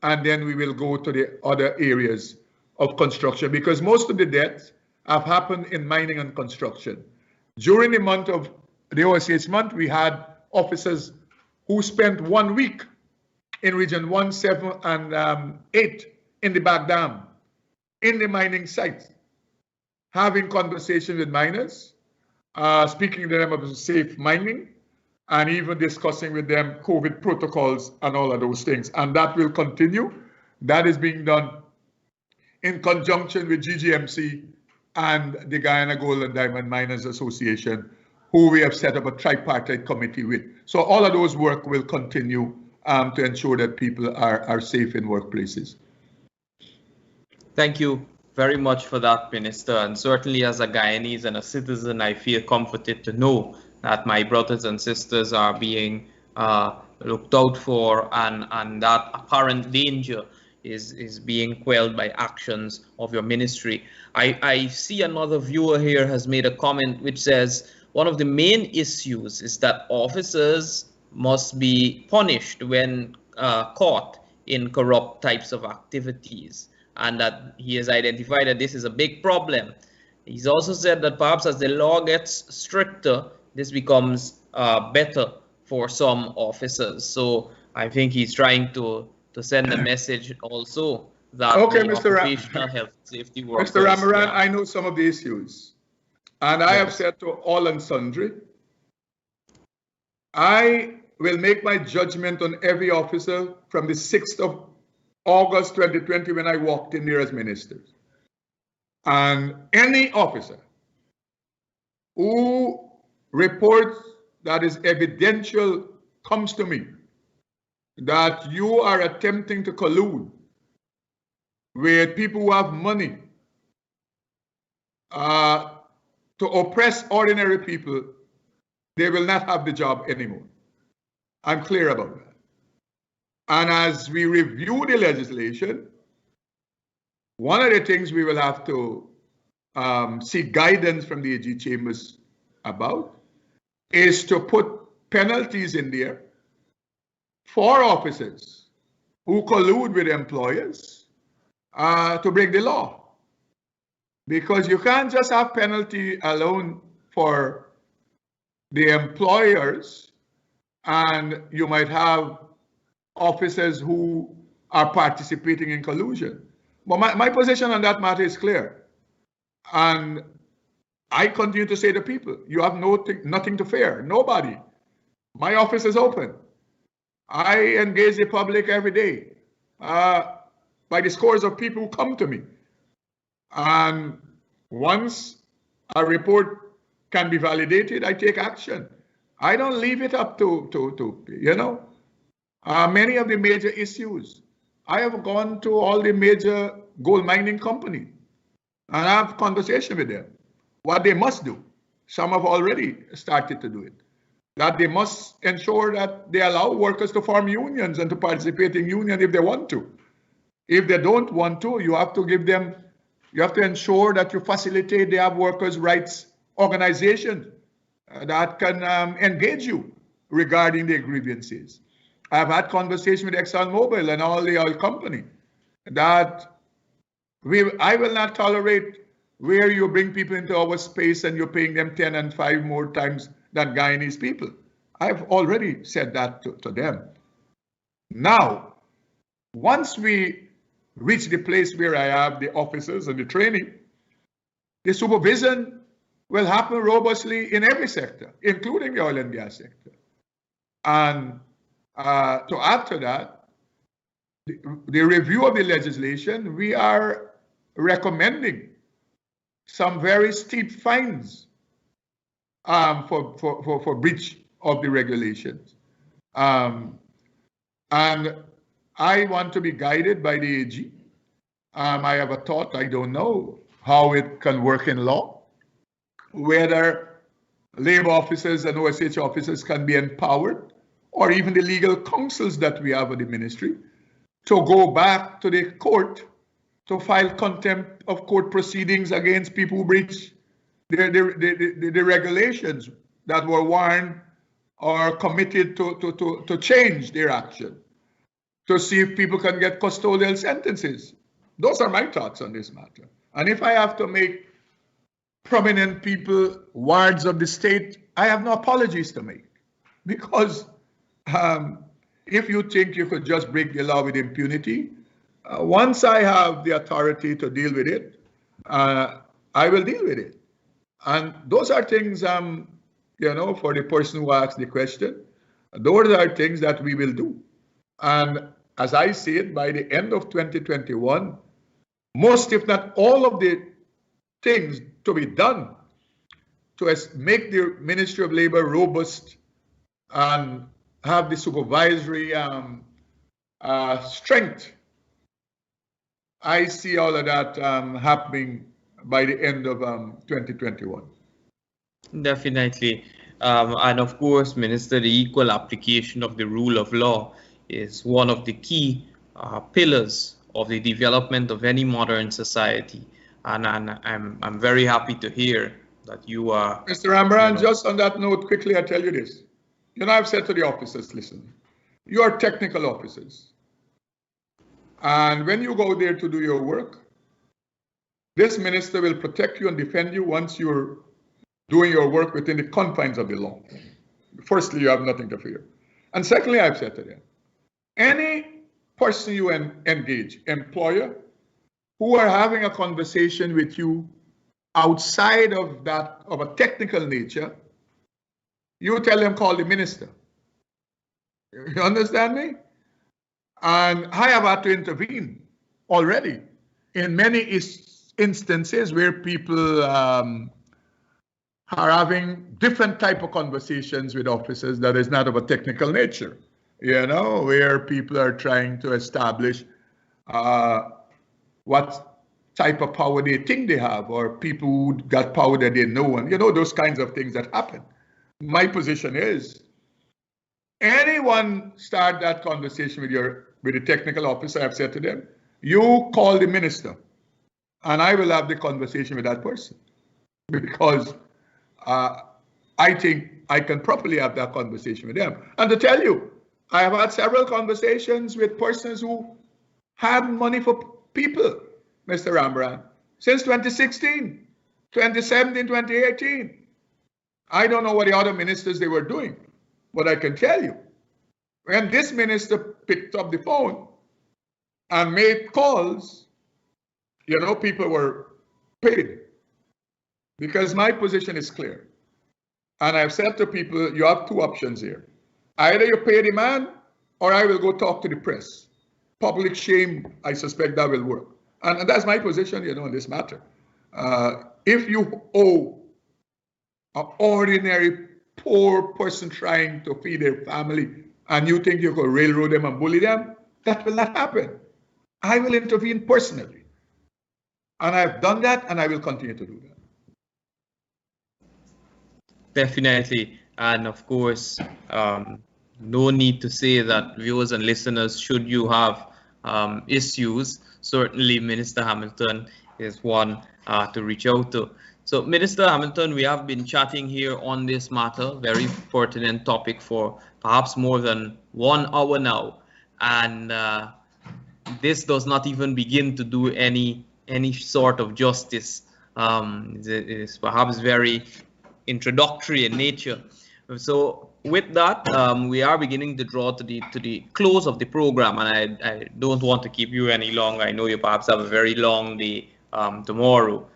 and then we will go to the other areas of construction because most of the deaths have happened in mining and construction. During the month of the OSH month, we had officers who spent 1 week in region 1, 7, and 8 in the back dam, in the mining sites, having conversations with miners, speaking to them about safe mining, and even discussing with them COVID protocols and all of those things. And that will continue. That is being done in conjunction with GGMC and the Guyana Gold and Diamond Miners Association, who we have set up a tripartite committee with. So all of those work will continue to ensure that people are safe in workplaces. Thank you very much for that, Minister. And certainly as a Guyanese and a citizen, I feel comforted to know that my brothers and sisters are being looked out for, and that apparent danger is being quelled by actions of your ministry. I see another viewer here has made a comment which says one of the main issues is that officers must be punished when caught in corrupt types of activities, and that he has identified that this is a big problem. He's also said that perhaps as the law gets stricter, this becomes better for some officers. So I think he's trying to send a message also that occupational health safety workers. Mr. Rambarran, I know some of the issues. And I have said to all and sundry, I will make my judgment on every officer from the 6th of August 2020 when I walked in there as minister. And any officer who reports that is evidential comes to me that you are attempting to collude with people who have money to oppress ordinary people, they will not have the job anymore. I'm clear about that. And as we review the legislation, one of the things we will have to seek guidance from the AG chambers about is to put penalties in there for officers who collude with employers to break the law. Because you can't just have penalty alone for the employers, and you might have officers who are participating in collusion. But my position on that matter is clear. And I continue to say to people, you have nothing to fear, nobody. My office is open. I engage the public every day by the scores of people who come to me. And once a report can be validated, I take action. I don't leave it up to many of the major issues. I have gone to all the major gold mining companies and I have conversation with them. What they must do, some have already started to do it, that they must ensure that they allow workers to form unions and to participate in union if they want to. If they don't want to, you have to give them, you have to ensure that you facilitate, they have workers' rights organizations that can engage you regarding their grievances. I've had conversation with ExxonMobil and all the oil company that I will not tolerate where you bring people into our space and you're paying them 10 and 5 more times than Guyanese people. I've already said that to them. Now, once we reach the place where I have the officers and the training, the supervision will happen robustly in every sector, including the oil and gas sector. And to add to that, the review of the legislation, we are recommending some very steep fines for breach of the regulations. And I want to be guided by the AG. I have a thought, I don't know how it can work in law, whether labor officers and OSH officers can be empowered, or even the legal counsels that we have at the ministry, to go back to the court to file contempt of court proceedings against people who breach the regulations that were warned or committed to change their action, to see if people can get custodial sentences. Those are my thoughts on this matter. And if I have to make prominent people wards of the state, I have no apologies to make. Because if you think you could just break the law with impunity, once I have the authority to deal with it, I will deal with it. And those are things, you know, for the person who asked the question, those are things that we will do. And as I see it, by the end of 2021, most, if not all of the things to be done to make the Ministry of Labor robust and have the supervisory strength, I see all of that happening by the end of 2021. Definitely. And of course, Minister, the equal application of the rule of law is one of the key pillars of the development of any modern society. And I'm very happy to hear that you are... Mr. Rambarran, just on that note, quickly, I tell you this. You know, I've said to the officers, listen, you are technical officers. And when you go there to do your work, this minister will protect you and defend you once you're doing your work within the confines of the law. Firstly, you have nothing to fear. And secondly, I've said to them, any person you engage, employer, who are having a conversation with you outside of that, of a technical nature, you tell them, call the minister. You understand me? And I have had to intervene already in many instances where people are having different type of conversations with officers that is not of a technical nature, you know, where people are trying to establish what type of power they think they have, or people who got power that they know, and you know, those kinds of things that happen. My position is, anyone start that conversation with the technical officer, I've said to them, you call the minister, and I will have the conversation with that person, because I think I can properly have that conversation with them. And to tell you, I have had several conversations with persons who had money for people, Mr. Rambarran, since 2016, 2017, 2018. I don't know what the other ministers they were doing, but I can tell you, when this minister picked up the phone and made calls, you know, people were paid. Because my position is clear. And I've said to people, you have two options here. Either you pay the man, or I will go talk to the press. Public shame, I suspect that will work. And that's my position, you know, on this matter. If you owe an ordinary poor person trying to feed their family, and you think you could railroad them and bully them, that will not happen. I will intervene personally. And I've done that, and I will continue to do that. Definitely. And of course, no need to say that viewers and listeners, should you have issues, certainly Minister Hamilton is one to reach out to. So Minister Hamilton, we have been chatting here on this matter, very pertinent topic for perhaps more than 1 hour now. And this does not even begin to do any sort of justice. It is perhaps very introductory in nature. So with that, we are beginning to draw to the close of the program, and I don't want to keep you any longer. I know you perhaps have a very long day tomorrow.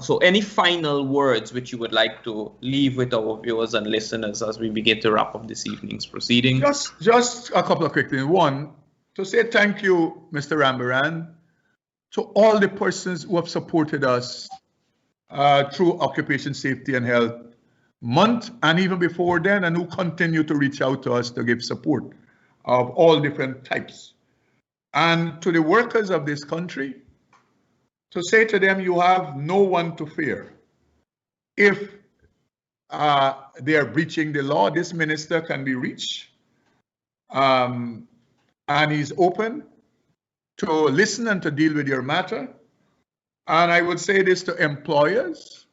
So any final words which you would like to leave with our viewers and listeners as we begin to wrap up this evening's proceedings? Just a couple of quick things. One, to say thank you, Mr. Rambarran, to all the persons who have supported us through Occupation Safety and Health Month and even before then, and who continue to reach out to us to give support of all different types. And to the workers of this country, to say to them, you have no one to fear. If they are breaching the law, this minister can be reached, and he's open to listen and to deal with your matter. And I would say this to employers,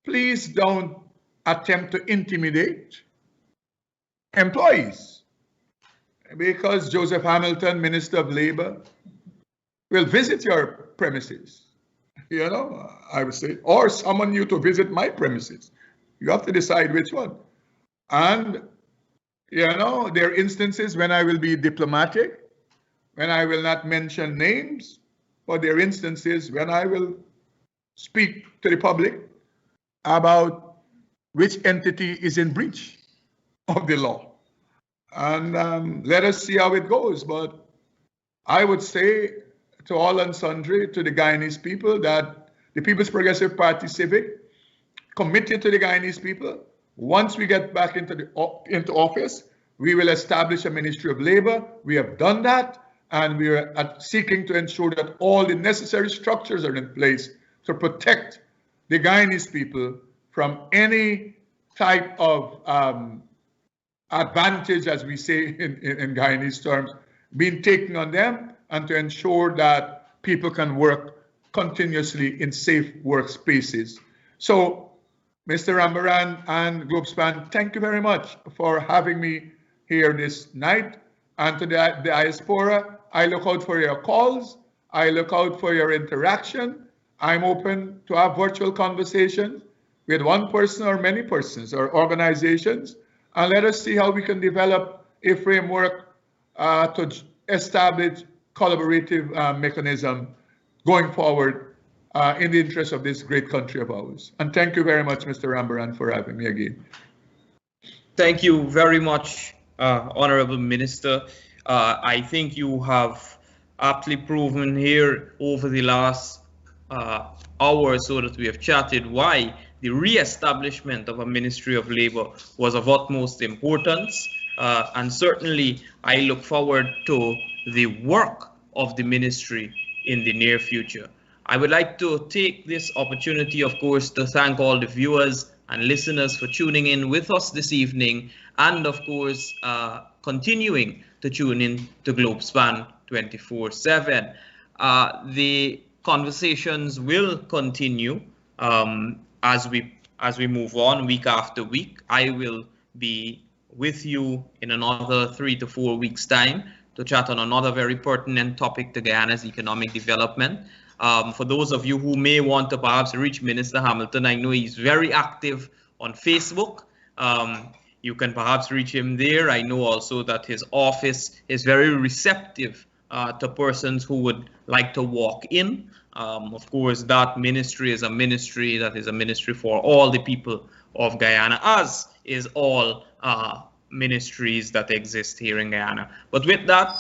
please don't attempt to intimidate employees, because Joseph Hamilton, Minister of Labor, will visit your premises, I would say, or summon you to visit my premises. You have to decide which one. And, there are instances when I will be diplomatic, when I will not mention names, but there are instances when I will speak to the public about which entity is in breach of the law. And let us see how it goes. But I would say to all and sundry, to the Guyanese people, that the People's Progressive Party Civic, committed to the Guyanese people, once we get back into office, we will establish a Ministry of Labor. We have done that, and we are seeking to ensure that all the necessary structures are in place to protect the Guyanese people from any type of advantage, as we say in Guyanese terms, being taken on them, and to ensure that people can work continuously in safe workspaces. So, Mr. Rambarran and Globespan, thank you very much for having me here this night. And to the diaspora, I look out for your calls. I look out for your interaction. I'm open to have virtual conversations with one person or many persons or organizations, and let us see how we can develop a framework to establish collaborative mechanism going forward in the interest of this great country of ours. And thank you very much, Mr. Rambarran, for having me again. Thank you very much, Honorable Minister. I think you have aptly proven here over the last hour or so that we have chatted why the re-establishment of a Ministry of Labor was of utmost importance. And certainly I look forward to the work of the ministry in the near future. I would like to take this opportunity, of course, to thank all the viewers and listeners for tuning in with us this evening, and of course, continuing to tune in to Globespan 24/7. The conversations will continue as we move on week after week. I will be with you in another 3 to 4 weeks' time to chat on another very pertinent topic to Guyana's economic development. For those of you who may want to perhaps reach Minister Hamilton, I know he's very active on Facebook. You can perhaps reach him there. I know also that his office is very receptive to persons who would like to walk in. Of course, that ministry is a ministry that is a ministry for all the people of Guyana, as is all ministries that exist here in Guyana. But with that,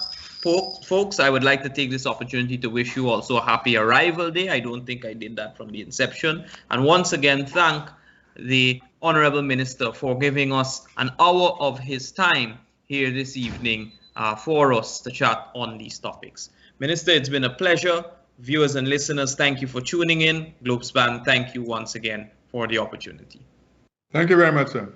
folks, I would like to take this opportunity to wish you also a happy arrival day. I don't think I did that from the inception. And once again, thank the Honorable Minister for giving us an hour of his time here this evening for us to chat on these topics. Minister, it's been a pleasure. Viewers and listeners, thank you for tuning in. Globespan, thank you once again for the opportunity. Thank you very much, sir.